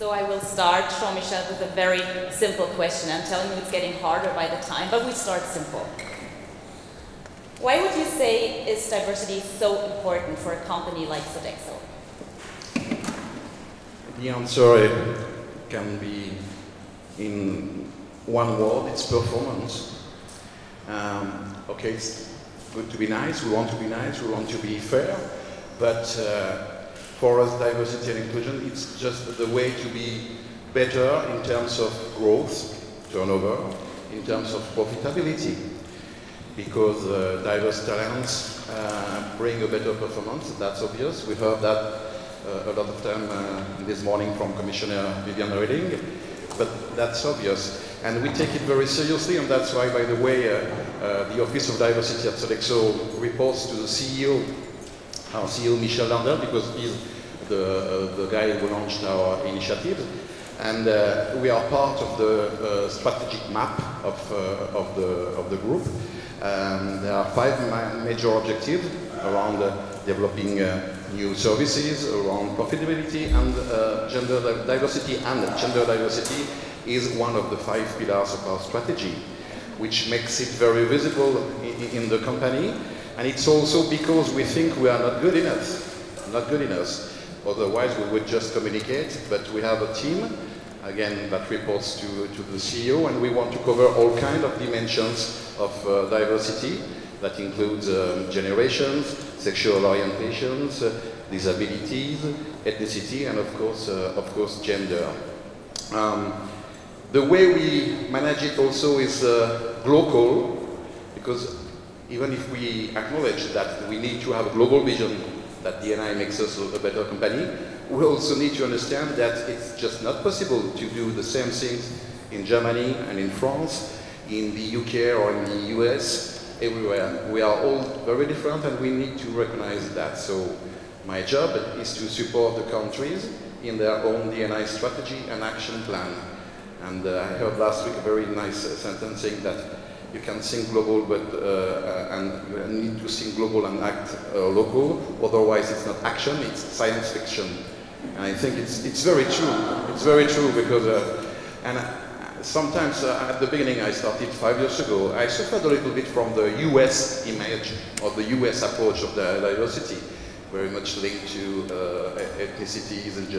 So I will start, Jean-Michel, with a very simple question. I'm telling you it's getting harder by the time, but we start simple. Why would you say is diversity so important for a company like Sodexo? The answer can be in one word, it's performance. Okay, it's good to be nice, we want to be nice, we want to be fair, but for us, diversity and inclusion, it's just the way to be better in terms of growth, turnover, in terms of profitability, because diverse talents bring a better performance, that's obvious. We heard that a lot of time this morning from Commissioner Viviane Reding, but that's obvious. And we take it very seriously, and that's why, by the way, the Office of Diversity at Sodexo reports to the CEO, our CEO Michel Landel, because he's the guy who launched our initiative. And we are part of the strategic map of the group. There are 5 major objectives around developing new services, around profitability and gender diversity. And gender diversity is one of the 5 pillars of our strategy, which makes it very visible in the company. And it's also because we think we are not good enough. Otherwise, we would just communicate, but we have a team, again, that reports to the CEO, and we want to cover all kinds of dimensions of diversity. That includes generations, sexual orientations, disabilities, ethnicity, and of course, gender. The way we manage it also is global, because even if we acknowledge that we need to have a global vision, that D&I makes us a better company, we also need to understand that it's just not possible to do the same things in Germany and in France, in the UK or in the US, everywhere. We are all very different and we need to recognize that. So my job is to support the countries in their own D&I strategy and action plan. And I heard last week a very nice sentence saying that you can think global, but and you need to think global and act local. Otherwise, it's not action; it's science fiction. And I think it's very true. It's very true because sometimes at the beginning, I started 5 years ago. I suffered a little bit from the U.S. image or the U.S. approach of the diversity, very much linked to ethnicities and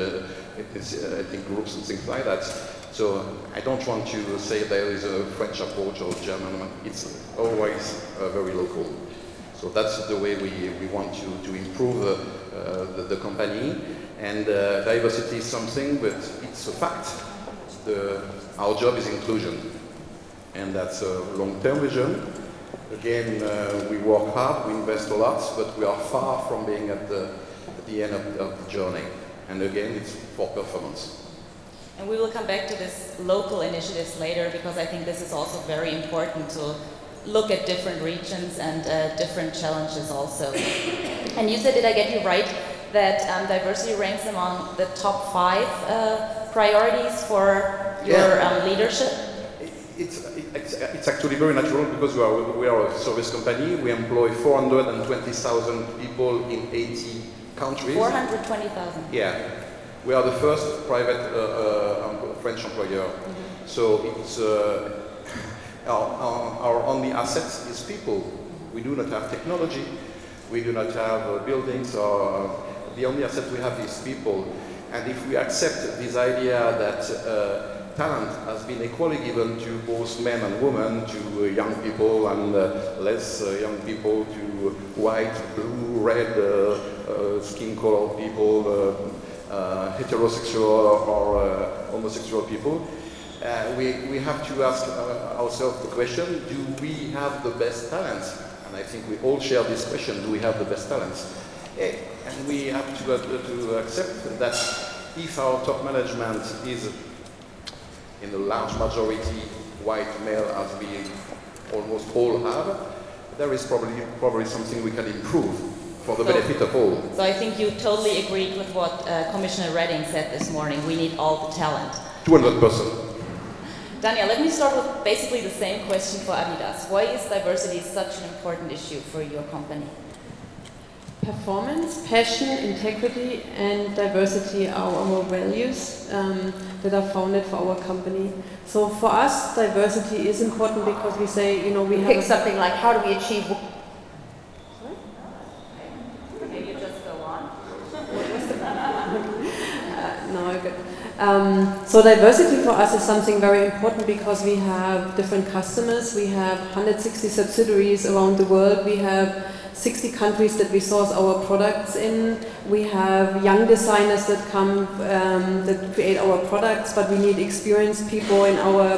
ethnic groups and things like that. So I don't want to say there is a French approach or German one. It's always very local. So that's the way we want to improve the company. And diversity is something, but it's a fact. Our job is inclusion. And that's a long-term vision. Again, we work hard, we invest a lot, but we are far from being at the end of the journey. And again, it's for performance. And we will come back to this local initiatives later, because I think this is also very important to look at different regions and different challenges also. And you said, did I get you right, that diversity ranks among the top 5 priorities for your leadership? It's actually very natural, because we are a service company. We employ 420,000 people in 80 countries. 420,000? Yeah. We are the first private French employer. Mm-hmm. So it's our only asset is people. We do not have technology. We do not have buildings. The only asset we have is people. And if we accept this idea that talent has been equally given to both men and women, to young people and less young people, to white, blue, red, skin color people, heterosexual or homosexual people, we have to ask ourselves the question, do we have the best talents? And I think we all share this question, do we have the best talents? And we have to accept that if our top management is in a large majority white male, as we almost all have, there is probably something we can improve for the benefit of all. So I think you totally agreed with what Commissioner Reding said this morning. We need all the talent. 200%. Danja, let me start with basically the same question for Adidas. Why is diversity such an important issue for your company? Performance, passion, integrity, and diversity are our values that are founded for our company. So for us, diversity is important because we say, you know, we pick have something like, how do we achieve? Maybe you just go on. No, good. So diversity for us is something very important because we have different customers. We have 160 subsidiaries around the world. We have 60 countries that we source our products in. We have young designers that come, that create our products, but we need experienced people in our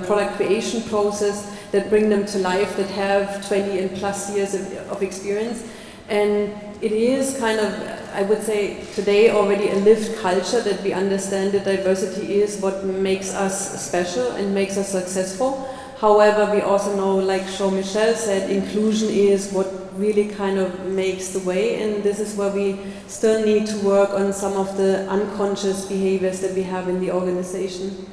product creation process that bring them to life, that have 20 and plus years of experience. And it is kind of, I would say, today already a lived culture that we understand that diversity is what makes us special and makes us successful. However, we also know, like Jean-Michel said, inclusion is what really kind of makes the way, and this is where we still need to work on some of the unconscious behaviors that we have in the organization.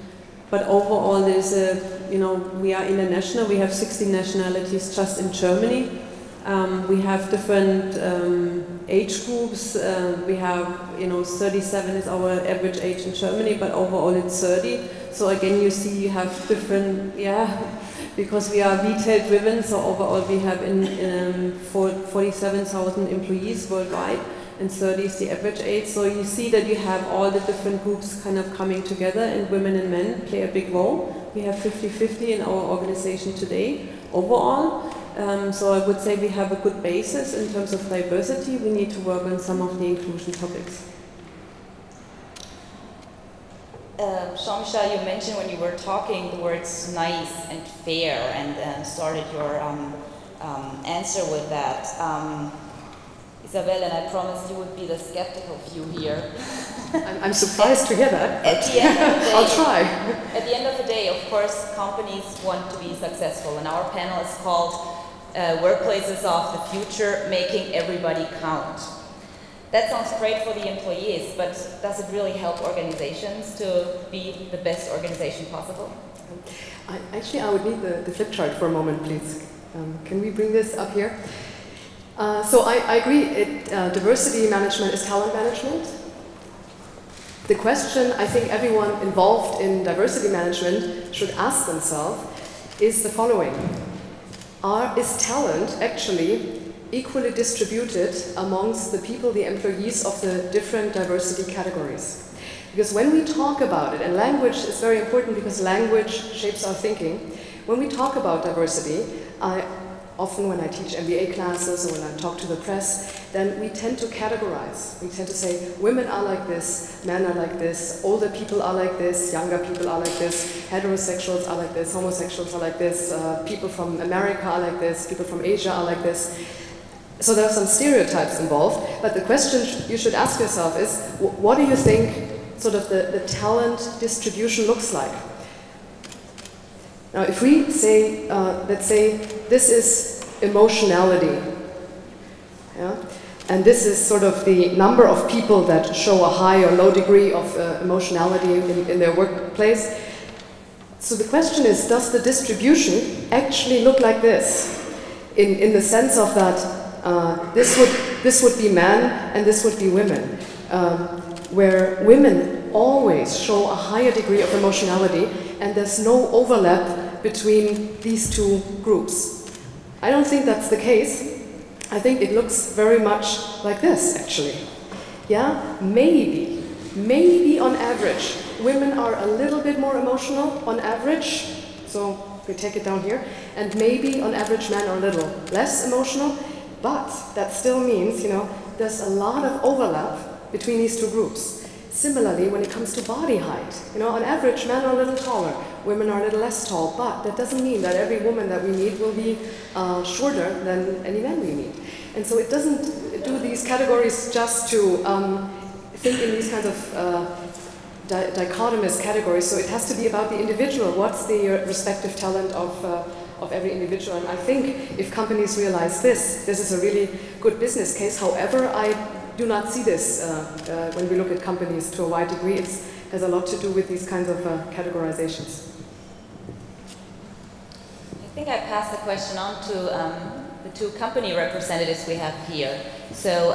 But overall, there's a, you know, we are international. We have 60 nationalities just in Germany. We have different age groups. We have, you know, 37 is our average age in Germany, but overall it's 30. So again, you see you have different, because we are retail driven, so overall we have 47,000 employees worldwide, and 30 is the average age. So you see that you have all the different groups kind of coming together, and women and men play a big role. We have 50-50 in our organization today overall. So I would say we have a good basis in terms of diversity. We need to work on some of the inclusion topics. Jean-Michel, you mentioned when you were talking the words nice and fair, and started your answer with that. Isabelle, and I promised you would be the skeptical few here. I'm surprised to hear that. At the end of the day, I'll try. At the end of the day, of course, companies want to be successful, and our panel is called Workplaces of the Future, Making Everybody Count. That sounds great for the employees, but does it really help organizations to be the best organization possible? Actually, I would need the flip chart for a moment, please. Can we bring this up here? So I agree, diversity management is talent management. The question I think everyone involved in diversity management should ask themselves is the following. Is talent actually equally distributed amongst the people, the employees of the different diversity categories? Because when we talk about it, and language is very important because language shapes our thinking, when we talk about diversity, often when I teach MBA classes or when I talk to the press, then we tend to categorize. We tend to say, women are like this, men are like this, older people are like this, younger people are like this, heterosexuals are like this, homosexuals are like this, people from America are like this, people from Asia are like this. So there are some stereotypes involved, but the question you should ask yourself is, what do you think sort of the talent distribution looks like? Now, if we say, let's say, this is emotionality, yeah? And this is sort of the number of people that show a high or low degree of emotionality in their workplace. So the question is, does the distribution actually look like this? In the sense of that, this would be men and this would be women, where women always show a higher degree of emotionality and there's no overlap between these two groups. I don't think that's the case. I think it looks very much like this, actually. Yeah, maybe on average, women are a little bit more emotional on average, so we take it down here, and maybe on average men are a little less emotional, but that still means, you know, there's a lot of overlap between these two groups. Similarly, when it comes to body height, you know, on average, men are a little taller, women are a little less tall, but that doesn't mean that every woman that we meet will be shorter than any man we meet. And so it doesn't do these categories just to think in these kinds of dichotomous categories, so it has to be about the individual. What's the respective talent of every individual? And I think if companies realize this is a really good business case. However, I do not see this when we look at companies to a wide degree. It has a lot to do with these kinds of categorizations. I think I pass the question on to the two company representatives we have here. So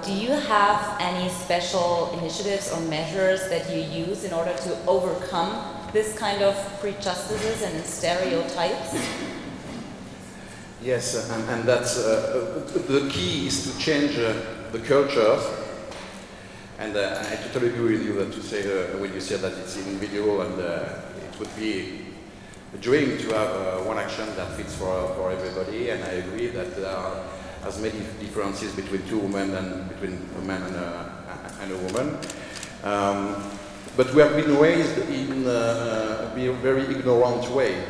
do you have any special initiatives or measures that you use in order to overcome this kind of prejudices and stereotypes? Yes, and that's the key is to change the culture. And I totally agree with you that to say when you said that it's individual, and it would be a dream to have one action that fits for everybody. And I agree that there are as many differences between two women and between a man and a woman. But we have been raised in a very ignorant way.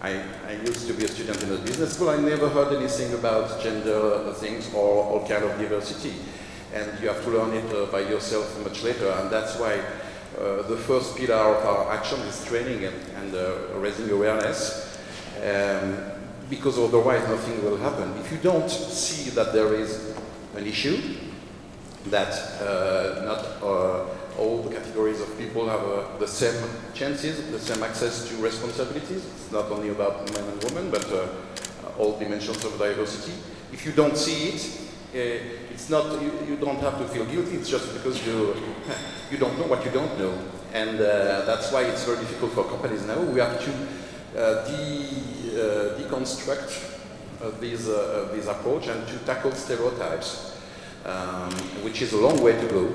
I used to be a student in a business school. I never heard anything about gender things or all kind of diversity. And you have to learn it by yourself much later. And that's why the first pillar of our action is training and raising awareness. Because otherwise nothing will happen. If you don't see that there is an issue, that not all the categories of people have the same chances, the same access to responsibilities. It's not only about men and women, but all dimensions of diversity. If you don't see it, it's not, you don't have to feel guilty, it's just because you don't know what you don't know. And that's why it's very difficult for companies now. We have to deconstruct this approach and to tackle stereotypes, which is a long way to go,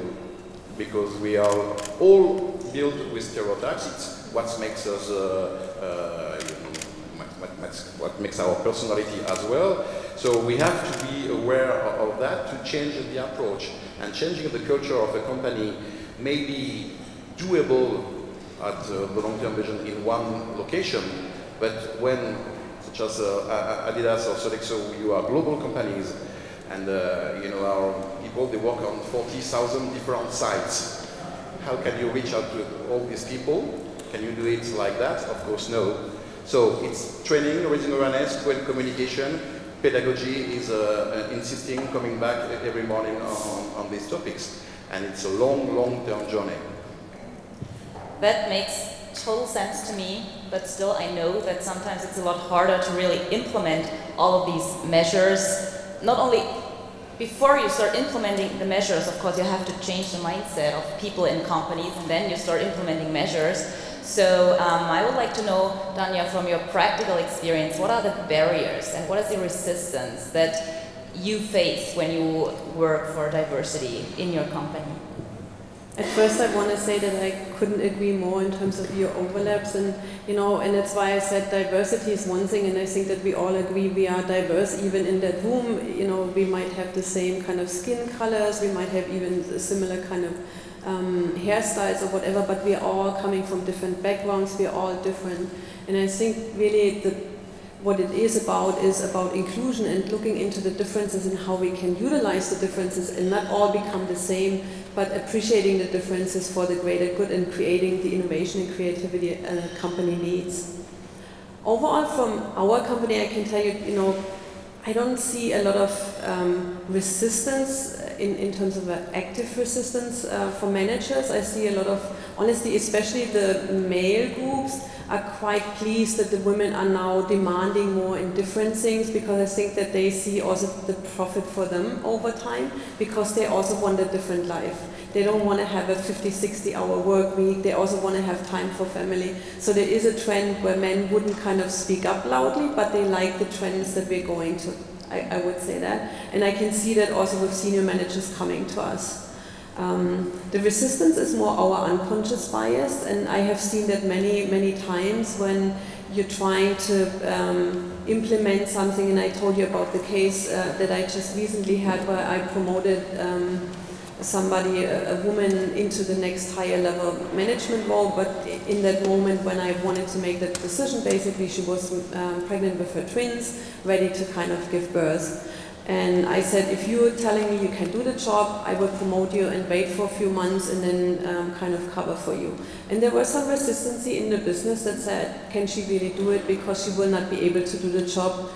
because we are all built with stereotypes. It's what makes us, what makes our personality as well. So we have to be aware of that to change the approach. And changing the culture of a company may be doable at the long-term vision in one location, but when, such as adidas or Sodexo, you are global companies, and you know, our people, they work on 40,000 different sites. How can you reach out to all these people? Can you do it like that? Of course, no. So it's training, raising awareness, communication, pedagogy is insisting, coming back every morning on these topics. And it's a long-term journey. That makes total sense to me, but still I know that sometimes it's a lot harder to really implement all of these measures. Not only before you start implementing the measures, of course, you have to change the mindset of people in companies, and then you start implementing measures. So I would like to know, Danja, from your practical experience, what are the barriers and what is the resistance that you face when you work for diversity in your company? At first, I want to say that I couldn't agree more in terms of your overlaps, and you know, and that's why I said diversity is one thing, and I think that we all agree we are diverse. Even in that room, you know, we might have the same kind of skin colors, we might have even similar kind of hairstyles or whatever, but we are all coming from different backgrounds. We are all different, and I think really what it is about inclusion and looking into the differences and how we can utilize the differences and not all become the same, but appreciating the differences for the greater good and creating the innovation and creativity a company needs. Overall, from our company, I can tell you, you know, I don't see a lot of resistance in terms of active resistance for managers. I see a lot of, honestly, especially the male groups are quite pleased that the women are now demanding more in different things, because I think that they see also the profit for them over time, because they also want a different life. They don't want to have a 50-60 hour work week, they also want to have time for family. So there is a trend where men wouldn't kind of speak up loudly, but they like the trends that we're going to. I would say that. And I can see that also with senior managers coming to us. The resistance is more our unconscious bias, and I have seen that many times when you're trying to implement something, and I told you about the case that I just recently had where I promoted somebody, a woman, into the next higher level management role, but in that moment when I wanted to make that decision, basically she was pregnant with her twins, ready to kind of give birth. And I said, if you're telling me you can do the job, I will promote you and wait for a few months and then kind of cover for you. And there was some resistance in the business that said, can she really do it, because she will not be able to do the job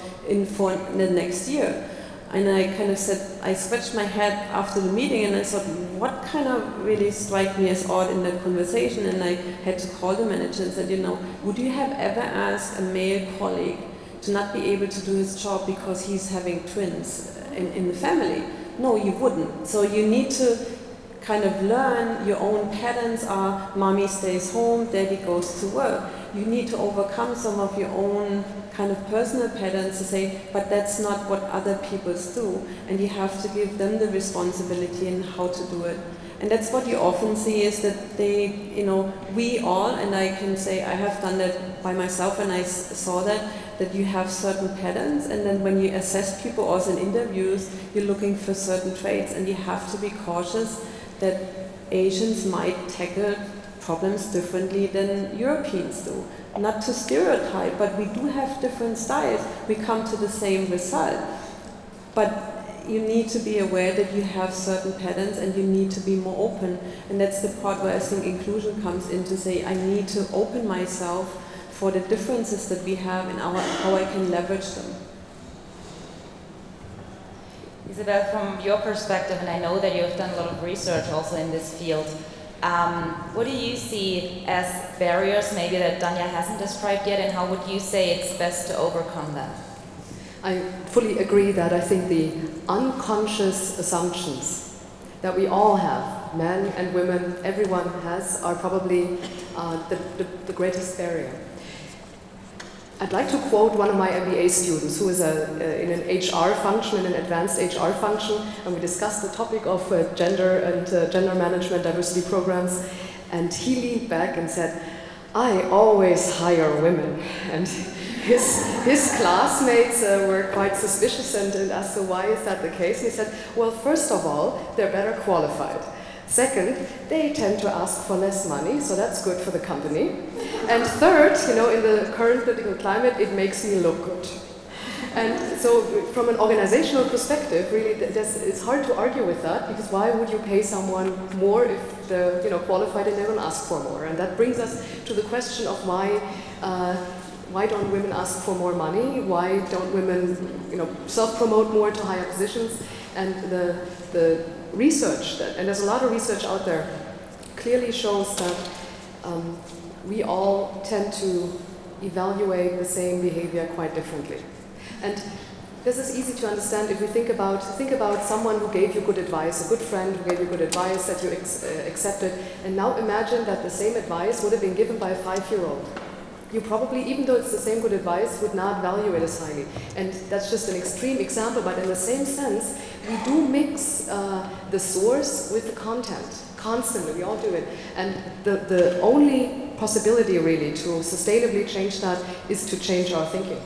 for the next year. And I kind of said, I scratched my head after the meeting and I thought, what kind of really struck me as odd in that conversation? And I had to call the manager and said, you know, would you have ever asked a male colleague to not be able to do his job because he's having twins in the family? No, you wouldn't. So you need to kind of learn your own patterns are mommy stays home, daddy goes to work. You need to overcome some of your own kind of personal patterns to say, but that's not what other people do. And you have to give them the responsibility in how to do it. And that's what you often see is that they, you know, we all, and I can say I have done that by myself and I saw that you have certain patterns, and then when you assess people also in interviews, you're looking for certain traits, and you have to be cautious that Asians might tackle problems differently than Europeans do. Not to stereotype, but we do have different styles. We come to the same result. But you need to be aware that you have certain patterns and you need to be more open. And that's the part where I think inclusion comes in to say, I need to open myself for the differences that we have and how I can leverage them. Isabelle, from your perspective, and I know that you have done a lot of research also in this field, what do you see as barriers maybe that Danja hasn't described yet, and how would you say it's best to overcome them? I fully agree that I think the unconscious assumptions that we all have, men and women, everyone has, are probably the greatest barrier. I'd like to quote one of my MBA students who is in an HR function, in an advanced HR function, and we discussed the topic of gender and gender management diversity programs, and he leaned back and said, I always hire women. And his classmates were quite suspicious and asked, so why is that the case? And he said, well, first of all, they're better qualified. Second, they tend to ask for less money, so that's good for the company. And third, you know, in the current political climate, it makes me look good. And so from an organizational perspective, really, it's hard to argue with that, because why would you pay someone more if they're, you know, qualified and they don't ask for more? And that brings us to the question of why don't women ask for more money? Why don't women, you know, self-promote more to higher positions? And the research, and there's a lot of research out there, clearly shows that we all tend to evaluate the same behavior quite differently. And this is easy to understand if we think about someone who gave you good advice, a good friend who gave you good advice that you accepted, and now imagine that the same advice would have been given by a 5-year-old. You probably, even though it's the same good advice, would not value it as highly. And that's just an extreme example, but in the same sense, we do mix the source with the content. Constantly, we all do it. And the only possibility really to sustainably change that is to change our thinking.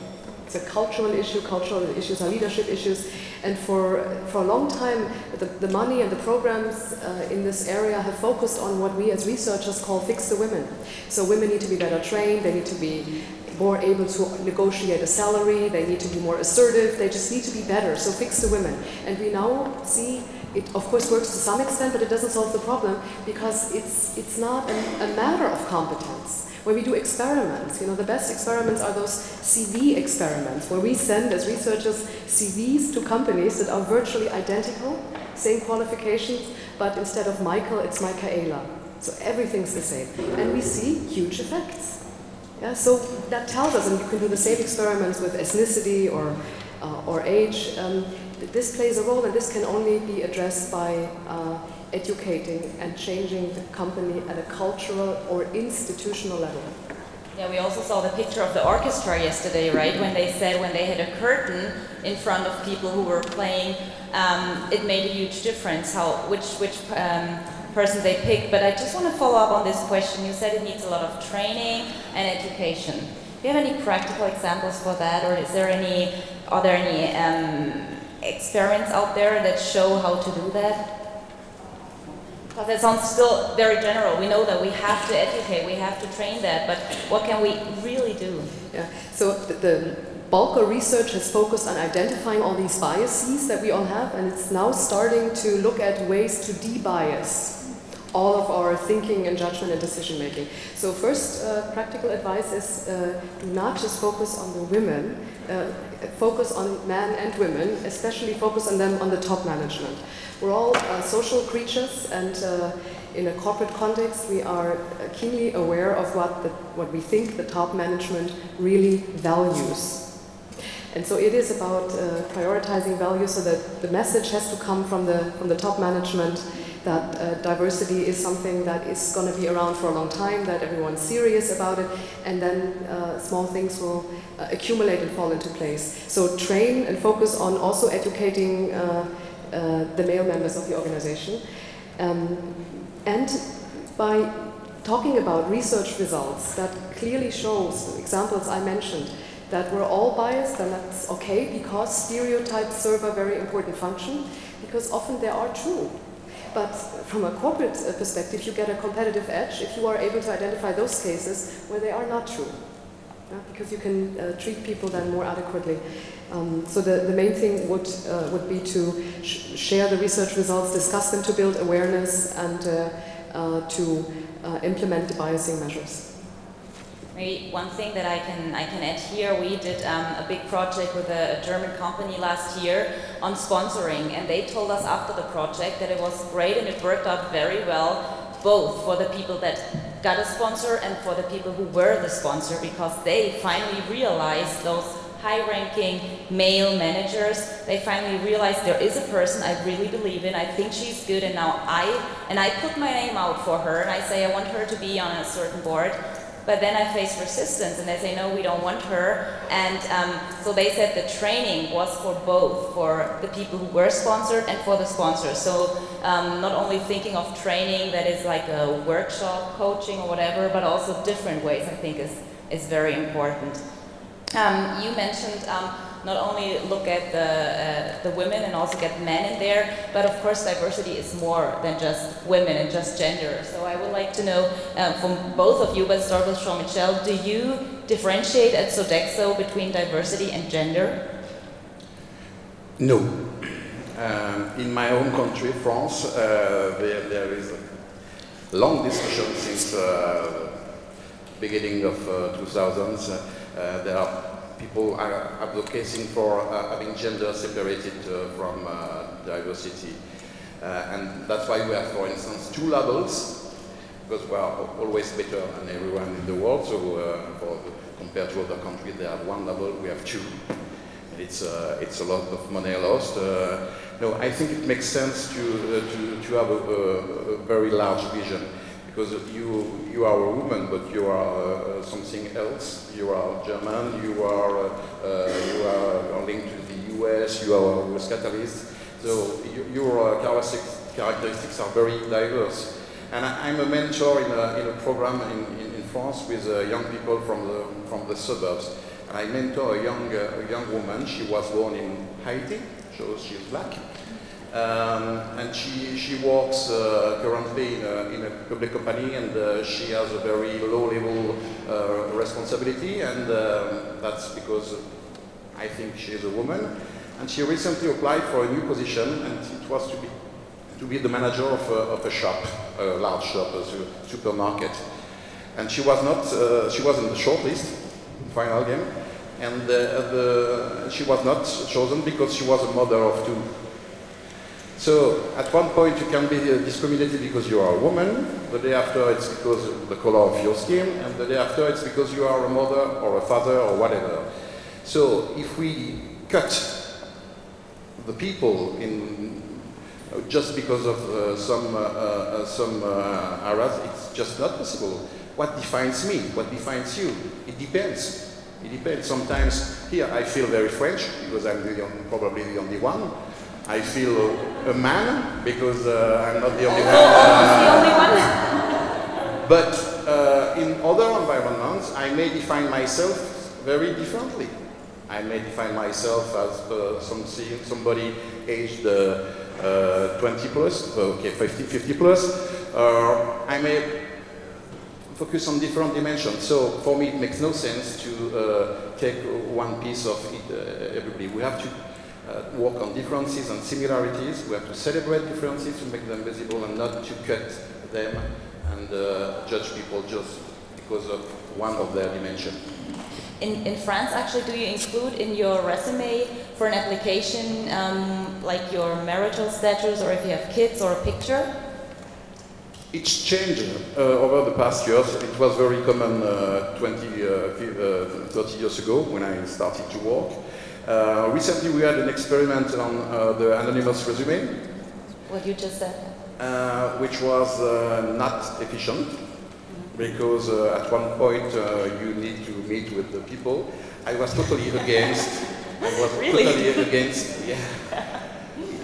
It's a cultural issue, cultural issues are leadership issues. And for a long time, the money and the programs in this area have focused on what we as researchers call fix the women. So women need to be better trained, they need to be more able to negotiate a salary, they need to be more assertive, they just need to be better, so fix the women. And we now see it, of course, works to some extent, but it doesn't solve the problem because it's not a matter of competence. When we do experiments, you know, the best experiments are those CV experiments, where we send, as researchers, CVs to companies that are virtually identical, same qualifications, but instead of Michael, it's Michaela. So everything's the same. And we see huge effects. Yeah, so that tells us, and you can do the same experiments with ethnicity or age. This plays a role, and this can only be addressed by educating and changing the company at a cultural or institutional level. Yeah, we also saw the picture of the orchestra yesterday, right? When they said when they had a curtain in front of people who were playing, it made a huge difference which person they picked. But I just want to follow up on this question. You said it needs a lot of training and education. Do you have any practical examples for that, or are there any experiments out there that show how to do that? Because it sounds still very general. We know that we have to educate, we have to train that, but what can we really do? Yeah. So the bulk of research has focused on identifying all these biases that we all have, and it's now starting to look at ways to de-bias all of our thinking and judgment and decision making. So first practical advice is do not just focus on the women, focus on men and women, especially focus on them on the top management. We're all social creatures, and in a corporate context we are keenly aware of what we think the top management really values. And so it is about prioritizing values so that the message has to come from the top management that diversity is something that is going to be around for a long time, that everyone's serious about it, and then small things will accumulate and fall into place. So train and focus on also educating the male members of the organization. And by talking about research results that clearly shows, examples I mentioned, that we're all biased, and that's okay, because stereotypes serve a very important function, because often they are true. But from a corporate perspective, you get a competitive edge if you are able to identify those cases where they are not true, because you can treat people then more adequately. So the main thing would be to share the research results, discuss them to build awareness, and to implement debiasing measures. Maybe one thing that I can add here, we did a big project with a German company last year on sponsoring, and they told us after the project that it was great and it worked out very well, both for the people that got a sponsor and for the people who were the sponsor, because they finally realized, those high-ranking male managers, they finally realized there is a person I really believe in, I think she's good, and now I put my name out for her, and I say I want her to be on a certain board. But then I face resistance, and they say, no, we don't want her. And so they said the training was for both, for the people who were sponsored and for the sponsors. So not only thinking of training that is like a workshop, coaching or whatever, but also different ways, I think is very important. You mentioned not only look at the women and also get men in there, but of course diversity is more than just women and just gender. So I would like to know from both of you, but start with Jean-Michel, do you differentiate at Sodexo between diversity and gender? No. In my own country, France, there is a long discussion since beginning of 2000s. There are people are advocating for having gender separated from diversity. And that's why we have, for instance, 2 labels, because we are always better than everyone in the world. So compared to other countries, they have 1 label, we have 2. And it's a lot of money lost. No, I think it makes sense to have a very large vision. Because you are a woman, but you are something else. You are German. You are linked to the US. You are a catalyst. So your characteristics are very diverse. And I'm a mentor in a program in France with young people from the suburbs. And I mentor a young woman. She was born in Haiti, so she's black. And she works currently in a public company, and she has a very low-level responsibility, and that's because I think she is a woman. And she recently applied for a new position, and it was to be the manager of a shop, a large shop, a supermarket. And she was in the shortlist, final game, and she was not chosen because she was a mother of 2. So at one point you can be discriminated because you are a woman, the day after it's because of the color of your skin, and the day after it's because you are a mother or a father or whatever. So if we cut the people in just because of some areas, it's just not possible. What defines me? What defines you? It depends. It depends. Sometimes here I feel very French because I'm probably the only one. I feel a man because I'm not the only one. Almost the only one. But in other environments, I may define myself very differently. I may define myself as somebody aged 20 plus, okay, 50 plus. I may focus on different dimensions. So for me, it makes no sense to take one piece of it, everybody. We have to work on differences and similarities. We have to celebrate differences to make them visible and not to cut them and judge people just because of one of their dimensions. In France, actually, do you include in your resume for an application like your marital status, or if you have kids, or a picture? It's changed over the past years. It was very common 20, 30 years ago when I started to work. Recently we had an experiment on the anonymous resume. What you just said. Which was not efficient, because at one point you need to meet with the people. I was totally against. I was really? totally against. Yeah.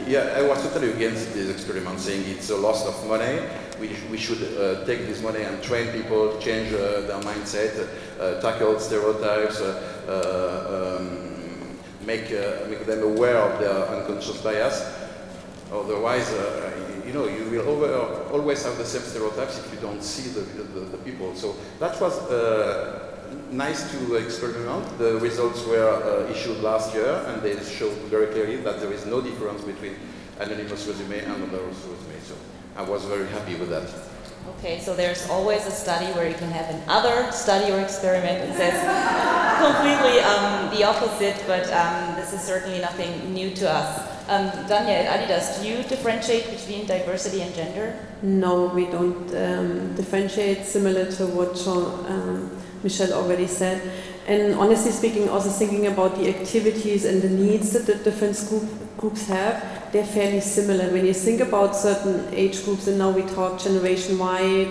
Yeah, I was totally against this experiment, saying it's a loss of money. We should take this money and train people, change their mindset, tackle stereotypes, make them aware of their unconscious bias. Otherwise, you know, you will always have the same stereotypes if you don't see the people. So that was nice to experiment. The results were issued last year, and they showed very clearly that there is no difference between anonymous resume and anonymous resume. So I was very happy with that. Okay, so there's always a study where you can have another study or experiment that says completely the opposite, but this is certainly nothing new to us. Danja, at Adidas, do you differentiate between diversity and gender? No, we don't differentiate, similar to what Jean-Michel already said. And honestly speaking, also thinking about the activities and the needs that the different groups have, they're fairly similar. When you think about certain age groups, and now we talk Generation Y,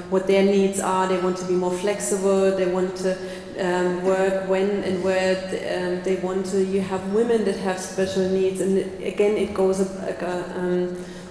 what their needs are, they want to be more flexible, they want to work when and where they want to. You have women that have special needs, and again it goes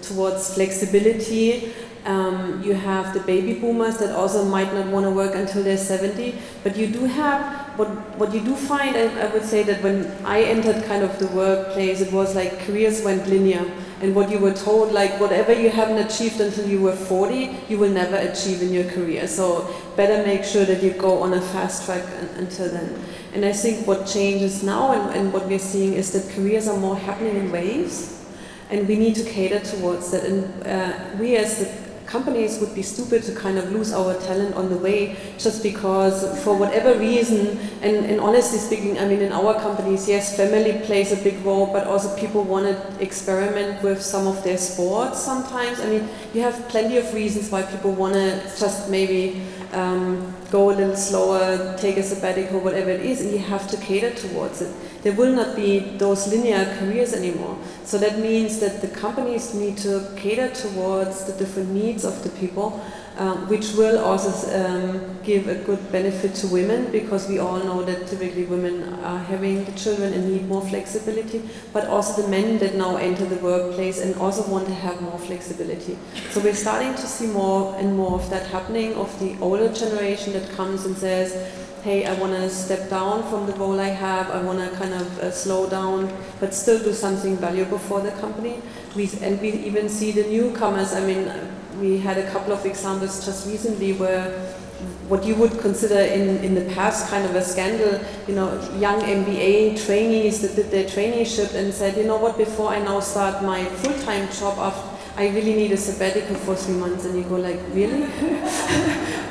towards flexibility. You have the baby boomers that also might not want to work until they're 70, but you do have, what you do find, I would say that when I entered kind of the workplace, it was like careers went linear, and what you were told, like whatever you haven't achieved until you were 40, you will never achieve in your career, so better make sure that you go on a fast track until then. And I think what changes now and what we're seeing is that careers are more happening in waves, and we need to cater towards that, and we as the companies would be stupid to kind of lose our talent on the way just because for whatever reason, and honestly speaking, I mean in our companies, yes, family plays a big role, but also people want to experiment with some of their sports sometimes. I mean, you have plenty of reasons why people want to just maybe go a little slower, take a sabbatical, whatever it is, and you have to cater towards it. There will not be those linear careers anymore. So that means that the companies need to cater towards the different needs of the people, which will also give a good benefit to women, because we all know that typically women are having the children and need more flexibility, but also the men that now enter the workplace and also want to have more flexibility. So we're starting to see more and more of that happening, of the older generation that comes and says, hey, I want to step down from the role I have, I want to kind of slow down, but still do something valuable for the company. We even see the newcomers. I mean, we had a couple of examples just recently where what you would consider in the past kind of a scandal, you know, young MBA trainees that did their traineeship and said, you know what, before I now start my full-time job, I really need a sabbatical for 3 months. And you go like, really?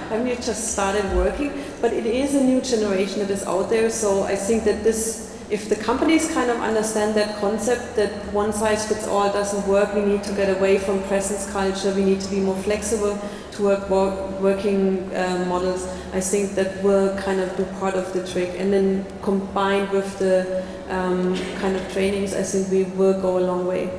Haven't you just started working? But it is a new generation that is out there, so I think that this, if the companies kind of understand that concept, that one size fits all doesn't work, we need to get away from presence culture, we need to be more flexible to working models, I think that will kind of do part of the trick. And then combined with the kind of trainings, I think we will go a long way.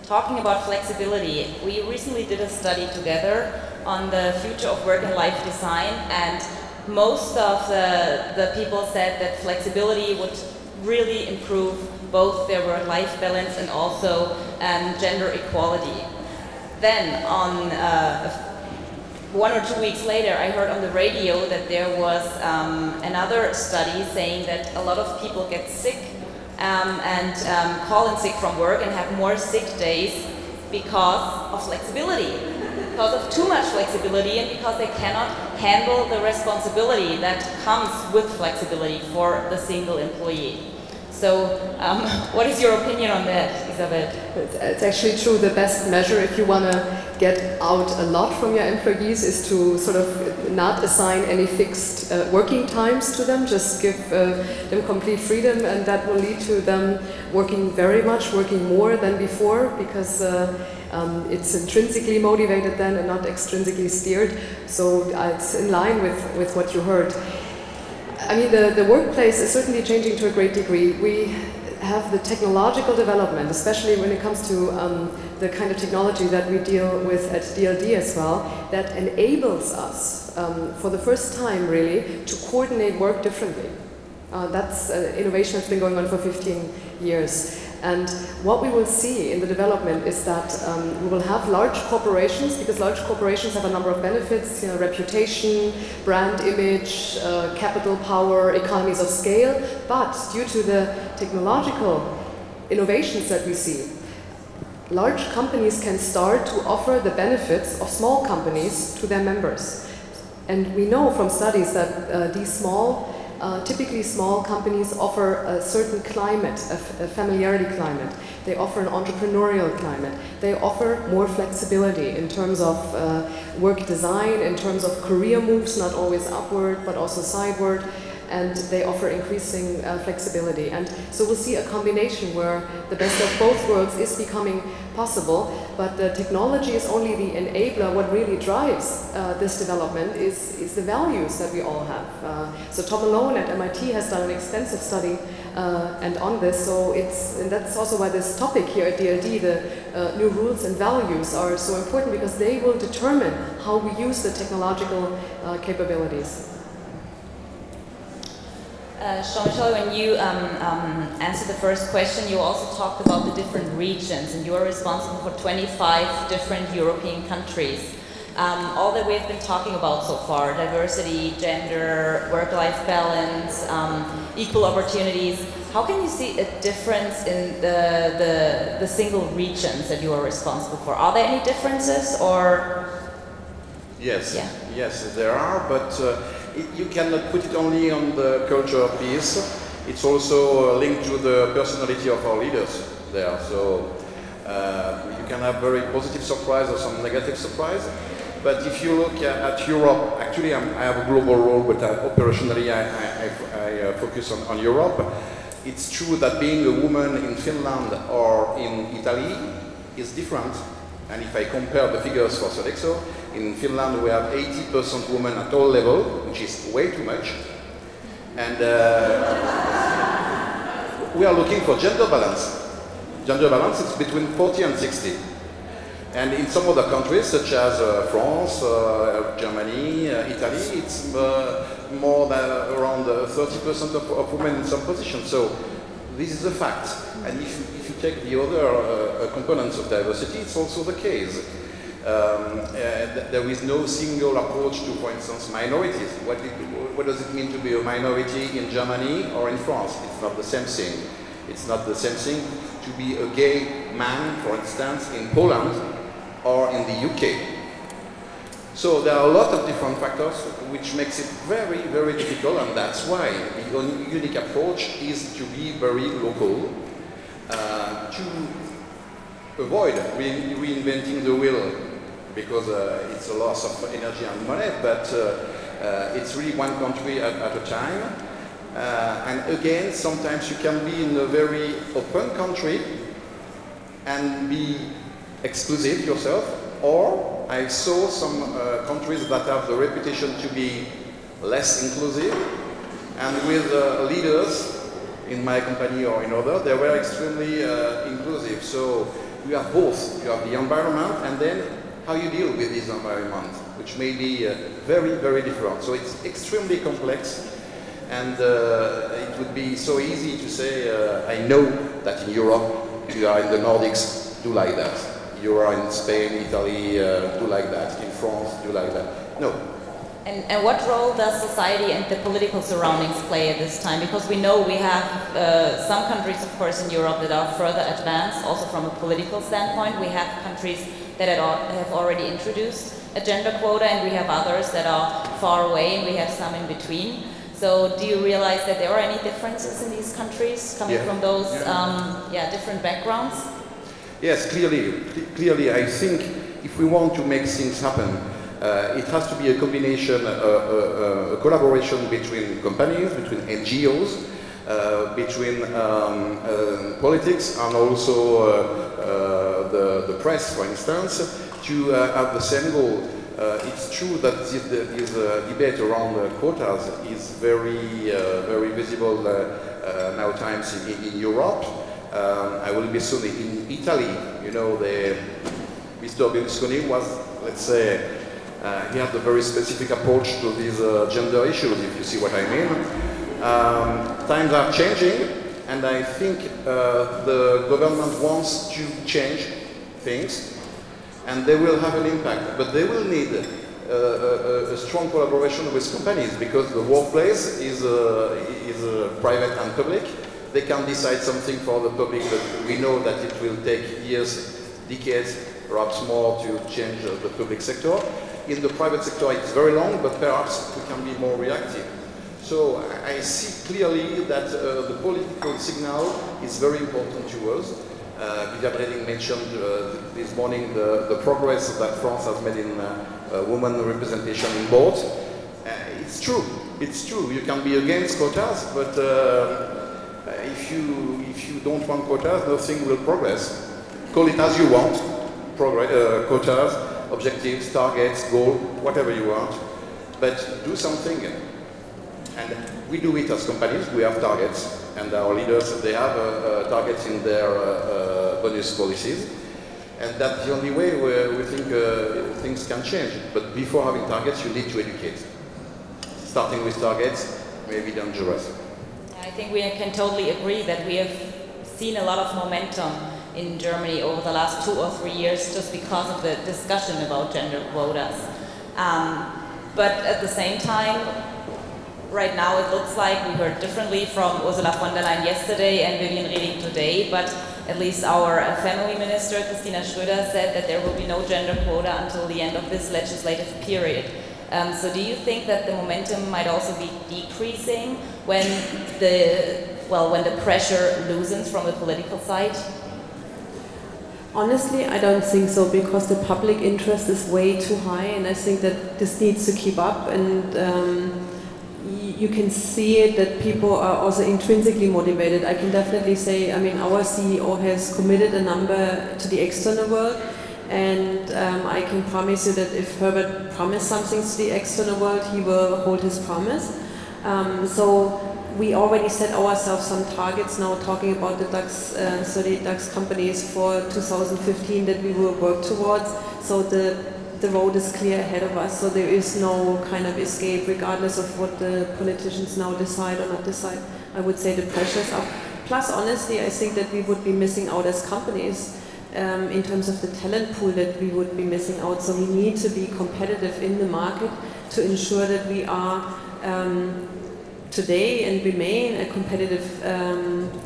Talking about flexibility, we recently did a study together on the future of work and life design, and most of the people said that flexibility would really improve both their work-life balance and also gender equality. Then on 1 or 2 weeks later, I heard on the radio that there was another study saying that a lot of people get sick and call in sick from work and have more sick days because of flexibility, because of too much flexibility, and because they cannot handle the responsibility that comes with flexibility for the single employee. So, what is your opinion on that, Isabelle? It's actually true. The best measure, if you want to get out a lot from your employees, is to sort of not assign any fixed working times to them. Just give them complete freedom, and that will lead to them working very much, working more than before, because it's intrinsically motivated then and not extrinsically steered. So it's in line with what you heard. I mean, the workplace is certainly changing to a great degree. We have the technological development, especially when it comes to the kind of technology that we deal with at DLD as well, that enables us, for the first time really, to coordinate work differently. That's innovation that's been going on for 15 years. And what we will see in the development is that we will have large corporations, because large corporations have a number of benefits, you know, reputation, brand image, capital power, economies of scale, but due to the technological innovations that we see, large companies can start to offer the benefits of small companies to their members. And we know from studies that these typically small companies offer a certain climate, a familiarity climate. They offer an entrepreneurial climate. They offer more flexibility in terms of work design, in terms of career moves, not always upward, but also sideward. And they offer increasing flexibility. And so we'll see a combination where the best of both worlds is becoming possible, but the technology is only the enabler. What really drives this development is the values that we all have. So Tom Malone at MIT has done an extensive study and on this, and that's also why this topic here at DLD, the new rules and values, are so important, because they will determine how we use the technological capabilities. Jean-Michel, when you answered the first question, you also talked about the different regions, and you are responsible for 25 different European countries. All that we have been talking about so far, diversity, gender, work-life balance, equal opportunities, how can you see a difference in the single regions that you are responsible for? Are there any differences, or? Yes, yeah. Yes, there are, but you cannot put it only on the culture piece. It's also linked to the personality of our leaders there. So you can have very positive surprise or some negative surprise. But if you look at Europe, actually I have a global role, but operationally I focus on Europe. It's true that being a woman in Finland or in Italy is different. And if I compare the figures for Sodexo, in Finland we have 80% women at all levels, which is way too much. And we are looking for gender balance. Gender balance is between 40 and 60. And in some other countries, such as France, Germany, Italy, it's more than around 30% of women in some positions. So this is a fact. And if you take the other components of diversity, it's also the case. There is no single approach to, for instance, minorities. What does it mean to be a minority in Germany or in France? It's not the same thing. It's not the same thing to be a gay man, for instance, in Poland or in the UK. So there are a lot of different factors which makes it very, very difficult, and that's why the unique approach is to be very local, to avoid reinventing the wheel, because it's a loss of energy and money, but it's really one country at a time. And again, sometimes you can be in a very open country and be exclusive yourself, or I saw some countries that have the reputation to be less inclusive, and with leaders in my company or in other, they were extremely inclusive. So you have both. You have the environment, and then how you deal with this environment, which may be very, very different. So it's extremely complex, and it would be so easy to say, I know that in Europe, you are in the Nordics, do like that. You are in Spain, Italy, do like that. In France, do like that. No. And what role does society and the political surroundings play at this time? Because we know we have some countries, of course, in Europe that are further advanced, also from a political standpoint. We have countries that have already introduced a gender quota, and we have others that are far away, and we have some in between. So do you realize that there are any differences in these countries coming from those different backgrounds? Yes, clearly, I think if we want to make things happen, it has to be a combination, a collaboration between companies, between NGOs, between politics and also the press, for instance, to have the same goal. It's true that this debate around quotas is very visible now times in Europe. I will be soon in Italy. You know, Mr. Berlusconi was, let's say, he had a very specific approach to these gender issues, if you see what I mean. Times are changing, and I think the government wants to change things, and they will have an impact, but they will need a strong collaboration with companies, because the workplace is private and public. They can decide something for the public, but we know that it will take years, decades, perhaps more to change the public sector. In the private sector it's very long, but perhaps we can be more reactive. So I see clearly that the political signal is very important to us. Isabelle mentioned this morning the progress that France has made in women representation in boards. It's true. You can be against quotas, but if you don't want quotas, nothing will progress. Call it as you want, quotas, objectives, targets, goal, whatever you want, but do something. And we do it as companies. We have targets, and our leaders, they have targets in their bonus policies, and that's the only way where we think things can change. But before having targets, you need to educate. Starting with targets may be dangerous. I think we can totally agree that we have seen a lot of momentum in Germany over the last 2 or 3 years just because of the discussion about gender quotas. But at the same time, right now it looks like we heard differently from Ursula von der Leyen yesterday and Vivian Reding today, but at least our family minister, Christina Schröder, said that there will be no gender quota until the end of this legislative period. So do you think that the momentum might also be decreasing when the pressure loosens from the political side? Honestly, I don't think so, because the public interest is way too high, and I think that this needs to keep up, and you can see it that people are also intrinsically motivated. I can definitely say, I mean, our CEO has committed a number to the external world, and I can promise you that if Herbert promised something to the external world, he will hold his promise. So we already set ourselves some targets now, talking about the DAX 30 DAX companies for 2015 that we will work towards. So the road is clear ahead of us, so there is no kind of escape regardless of what the politicians now decide or not decide. I would say the pressure's up. Plus, honestly, I think that we would be missing out as companies in terms of the talent pool, that we would be missing out. So we need to be competitive in the market to ensure that we are today and remain a competitive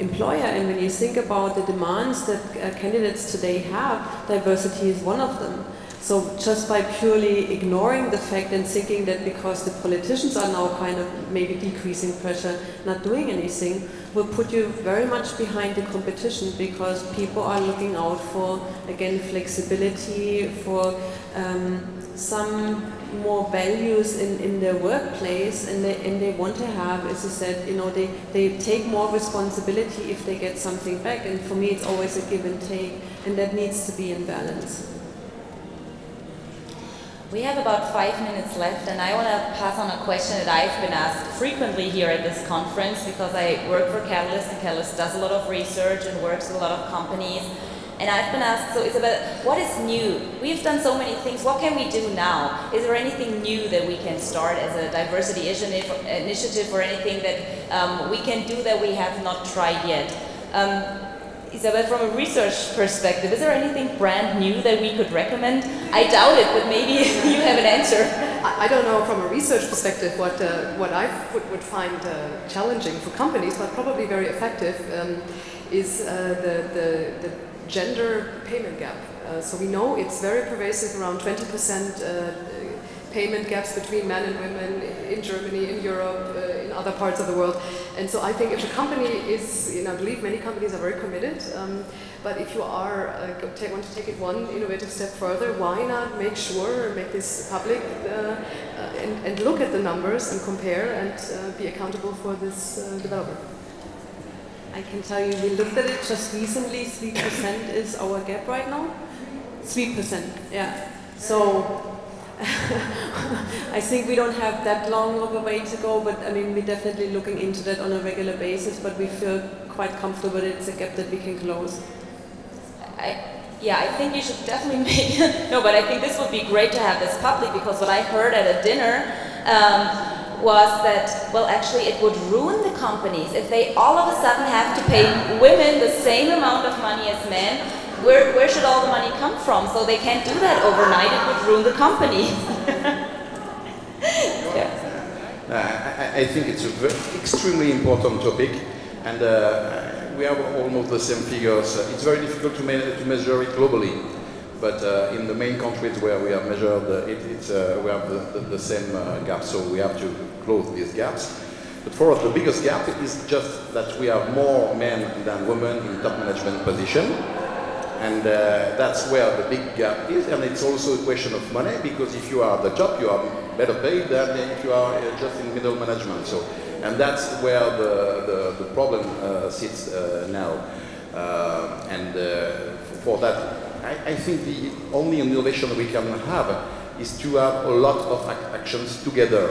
employer. And when you think about the demands that candidates today have, diversity is one of them. So just by purely ignoring the fact and thinking that because the politicians are now kind of maybe decreasing pressure, not doing anything, will put you very much behind the competition, because people are looking out for, again, flexibility, for some more values in their workplace, and they want to have, as I said, you know, they take more responsibility if they get something back, and for me it's always a give and take, and that needs to be in balance. We have about 5 minutes left, and I want to pass on a question that I've been asked frequently here at this conference, because I work for Catalyst, and Catalyst does a lot of research and works with a lot of companies. And I've been asked, so Isabelle, what is new? We've done so many things, what can we do now? Is there anything new that we can start as a diversity initiative, or anything that we can do that we have not tried yet? Isabelle, from a research perspective, is there anything brand new that we could recommend? I doubt it, but maybe you have an answer. I don't know from a research perspective what I would find challenging for companies, but probably very effective, is the gender payment gap. So we know it's very pervasive, around 20% payment gaps between men and women in Germany, in Europe, in other parts of the world. And so I think if a company is, you know, I believe many companies are very committed, but if you are want to take it one innovative step further, why not make sure, make this public, and look at the numbers and compare and be accountable for this development. I can tell you, we looked at it just recently. 3% is our gap right now. 3%, yeah. So I think we don't have that long of a way to go, but I mean, we're definitely looking into that on a regular basis, but we feel quite comfortable that it's a gap that we can close. Yeah, I think you should definitely make, no, but I think this would be great to have this public, because what I heard at a dinner was that, well, actually it would ruin the companies if they all of a sudden have to pay women the same amount of money as men. Where should all the money come from? So they can't do that overnight, it would ruin the company. Yeah. I think it's an extremely important topic, and we have almost the same figures. It's very difficult to measure it globally, but in the main countries where we have measured we have the same gap, so we have to close these gaps. But for us, the biggest gap is just that we have more men than women in top management position. And that's where the big gap is, and it's also a question of money, because if you are at the top, you are better paid than if you are just in middle management. So, and that's where the problem sits now. For that, I think the only innovation we can have is to have a lot of actions together.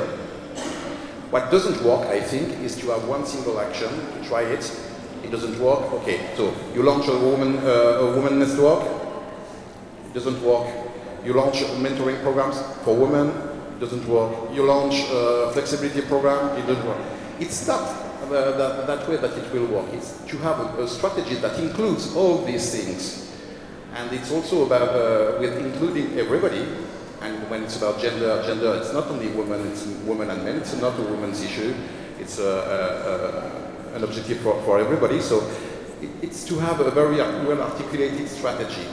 What doesn't work, I think, is to have one single action, to try it. It doesn't work, okay, so you launch a woman network, it doesn't work. You launch mentoring programs for women, it doesn't work. You launch a flexibility program, it doesn't work. It's not that way that it will work. It's to have a strategy that includes all these things. And it's also about with including everybody. And when it's about gender, it's not only women, it's women and men, it's not a women's issue. It's an objective for everybody, so it's to have a very well-articulated strategy.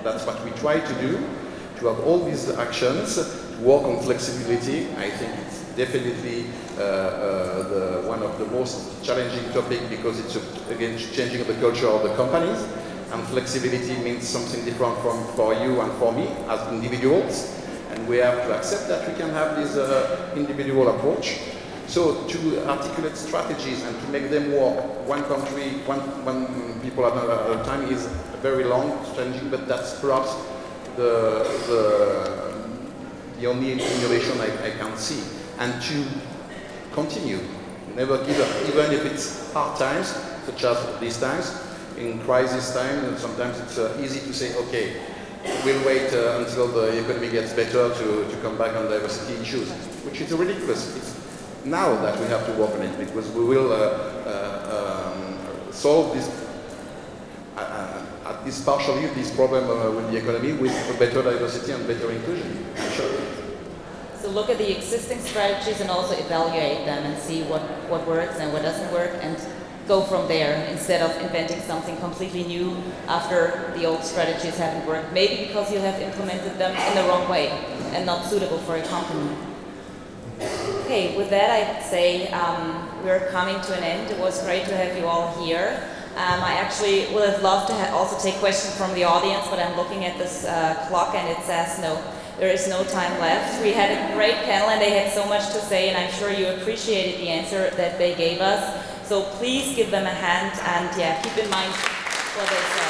That's what we try to do, to have all these actions, to work on flexibility. I think it's definitely one of the most challenging topics, because it's again changing the culture of the companies, and flexibility means something different for you and for me as individuals, and we have to accept that we can have this individual approach. So to articulate strategies and to make them work, one country, one people at a time is very long, challenging, but that's perhaps the only innovation I can see. And to continue, never give up, even if it's hard times, such as these times, in crisis time, and sometimes it's easy to say, okay, we'll wait until the economy gets better to come back on diversity issues, which is ridiculous. It's now that we have to work on it, because we will solve this, at least partially, this problem with the economy with better diversity and better inclusion. Sure. So look at the existing strategies and also evaluate them and see what works and what doesn't work, and go from there, instead of inventing something completely new after the old strategies haven't worked. Maybe because you have implemented them in the wrong way and not suitable for a company. Okay, with that I'd say we're coming to an end. It was great to have you all here. I actually would have loved to also take questions from the audience, but I'm looking at this clock and it says no, there is no time left. We had a great panel and they had so much to say, and I'm sure you appreciated the answer that they gave us. So please give them a hand, and yeah, keep in mind what they said.